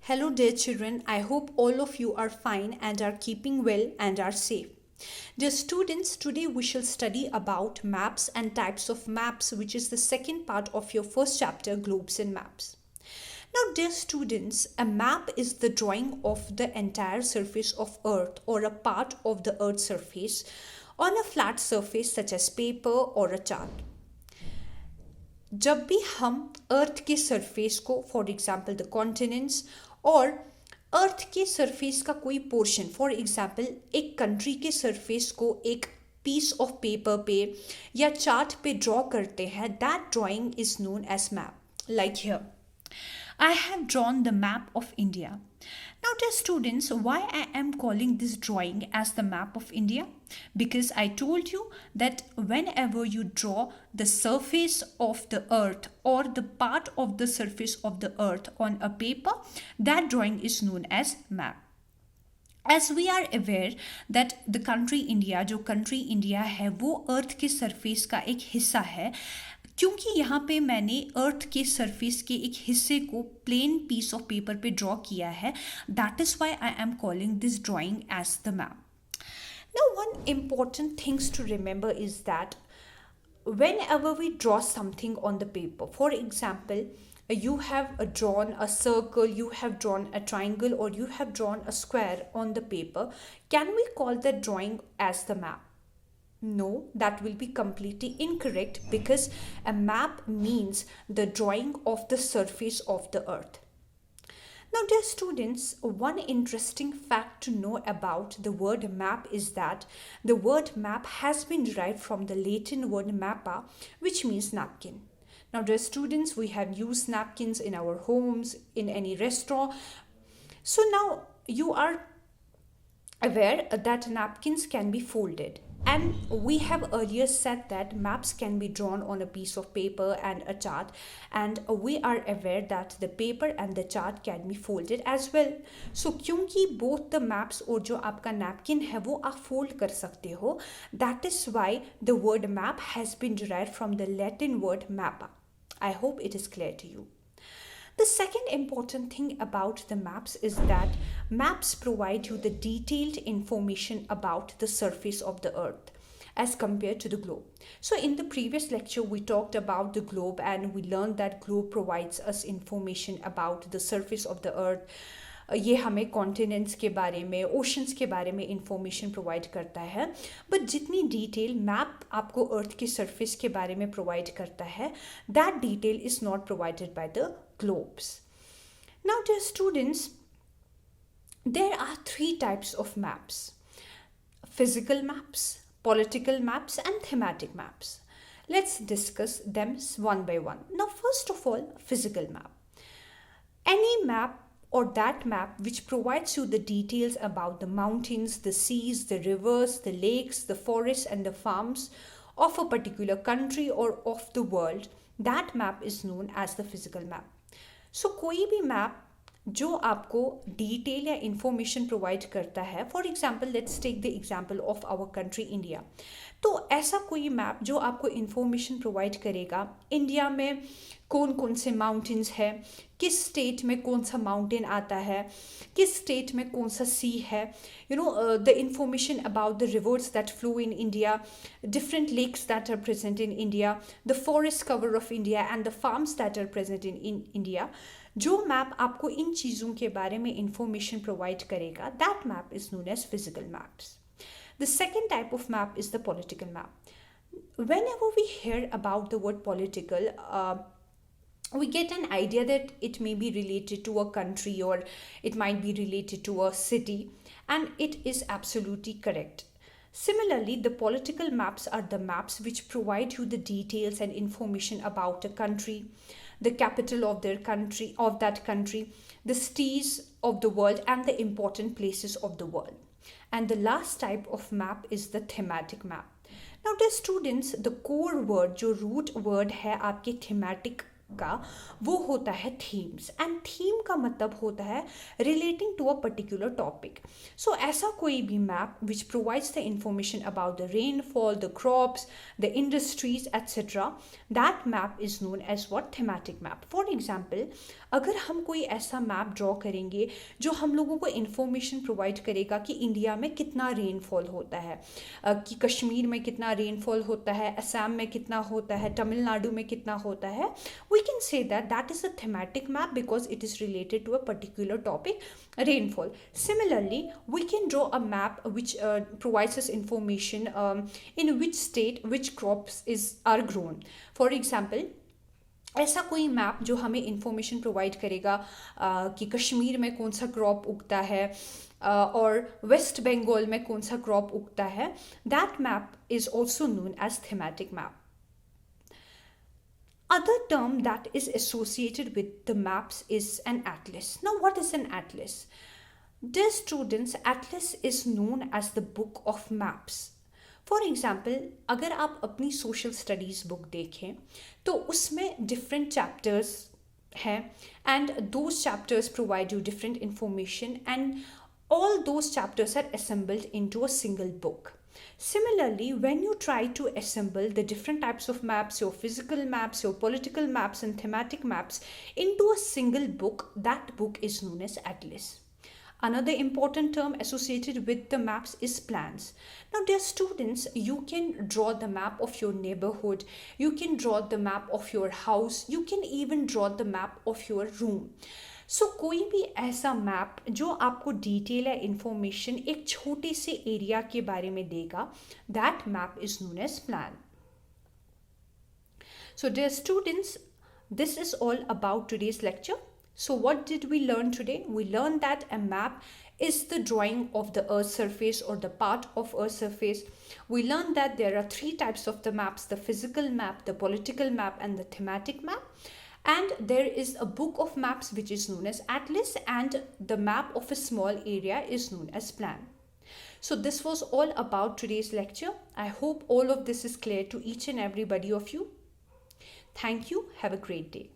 Hello, dear children. I hope all of you are fine and are keeping well and are safe. Dear students, today we shall study about maps and types of maps, which is the second part of your first chapter, Globes and Maps. Now, dear students, a map is the drawing of the entire surface of Earth or a part of the Earth's surface on a flat surface such as paper or a chart. जब भी हम अर्थ के surface को for example the continents और अर्थ के surface का कोई portion for example एक कंट्री के सरफेस को एक पीस ऑफ पेपर पे या चार्ट पे ड्रॉ करते हैं that drawing is known as map like here I have drawn the map of India. Now, dear students, why I am calling this drawing as the map of India? Because I told you that whenever you draw the surface of the earth or the part of the surface of the earth on a paper, that drawing is known as map. As we are aware that the country India, जो country India है वो अर्थ के surface का एक हिस्सा है. क्योंकि यहाँ पे मैंने अर्थ के सरफेस के एक हिस्से को प्लेन पीस ऑफ पेपर पे ड्रॉ किया है, that is why I am calling this drawing as the map. Now, one important things to remember is that whenever we draw something on the paper, for example, you have drawn a circle, you have drawn a triangle, or you have drawn a square on the paper, can we call that drawing as the map? No, that will be completely incorrect because a map means the drawing of the surface of the earth. Now, dear students, one interesting fact to know about the word map is that the word map has been derived from the Latin word mappa, which means napkin. Now, dear students, we have used napkins in our homes, in any restaurant. So now you are aware that napkins can be folded. And we have earlier said that maps can be drawn on a piece of paper and a chart, and we are aware that the paper and the chart can be folded as well. So क्योंकि both the maps और जो आपका napkin है वो आप fold कर सकते हो, that is why the word map has been derived from the Latin word mappa. I hope it is clear to you. The second important thing about the maps is that maps provide you the detailed information about the surface of the earth as compared to the globe. So in the previous lecture we talked about the globe and we learned that globe provides us information about the surface of the earth. ये हमें continents के बारे में oceans के बारे में information provide करता है, बट जितनी डिटेल मैप आपको अर्थ के सरफेस के बारे में प्रोवाइड करता है that detail is not provided by the globes. Now, dear students, there are three types of maps: physical maps, political maps, and thematic maps. Let's discuss them one by one. Now, first of all, physical map. Any map or that map which provides you the details about the mountains, the seas, the rivers, the lakes, the forests, and the farms of a particular country or of the world, that map is known as the physical map. So कोई भी map जो आपको detail या information provide करता है, for example let's take the example of our country India, तो ऐसा कोई मैप जो आपको इंफॉर्मेशन प्रोवाइड करेगा इंडिया में कौन कौन से माउंटेन्स है, किस स्टेट में कौन सा माउंटेन आता है, किस स्टेट में कौन सा सी है, the information about the rivers that flow in India, different lakes that are present in India, the forest cover of India and the farms that are present in India. जो map आपको इन चीज़ों के बारे में information provide करेगा that map is known as physical maps. The second type of map is the political map. Whenever we hear about the word political, we get an idea that it may be related to a country or it might be related to a city, and it is absolutely correct. Similarly, the political maps are the maps which provide you the details and information about a country, the capital of their country, of that country, the cities of the world, and the important places of the world. And the last type of map is the thematic map. Now, dear students, the core word, जो root word है आपके thematic का वो होता है themes, and theme का मतलब होता है relating to a particular topic. So ऐसा कोई भी map which provides the information about the rainfall, the crops, the industries etcetera, that map is known as what thematic map. For example, अगर हम कोई ऐसा मैप ड्रॉ करेंगे जो हम लोगों को इंफॉर्मेशन प्रोवाइड करेगा कि इंडिया में कितना रेनफॉल होता है, कि कश्मीर में कितना रेनफॉल होता है, असम में कितना होता है, तमिलनाडु में कितना होता है, we can say that that is a thematic map because it is related to a particular topic, rainfall. Similarly, we can draw a map which provides us information in which state which crops are grown. For example, ऐसा कोई map जो हमें information provide करेगा कि कश्मीर में कौन सा crop उगता है और वेस्ट बंगाल में कौन सा क्रॉप उगता है, that map is also known as thematic map. Other term that is associated with the maps is an atlas. Now, what is an atlas? Dear students, atlas is known as the book of maps. For example, अगर आप अपनी social studies book देखें तो उसमें different chapters हैं, and those chapters provide you different information, and all those chapters are assembled into a single book. Similarly, when you try to assemble the different types of maps, your physical maps, your political maps, and thematic maps into a single book, that book is known as atlas. Another important term associated with the maps is plans. Now, dear students, you can draw the map of your neighborhood, you can draw the map of your house, you can even draw the map of your room. सो कोई भी ऐसा map जो आपको detail या information एक छोटे से area के बारे में देगा, that map is known as plan. So dear students, this is all about today's lecture. So what did we learn today? We learned that a map is the drawing of the earth's surface or the part of earth's surface. We learned that there are three types of the maps: the physical map, the political map, and the thematic map. And there is a book of maps which is known as atlas, and the map of a small area is known as plan. So this was all about today's lecture. I hope all of this is clear to each and everybody of you. Thank you. Have a great day.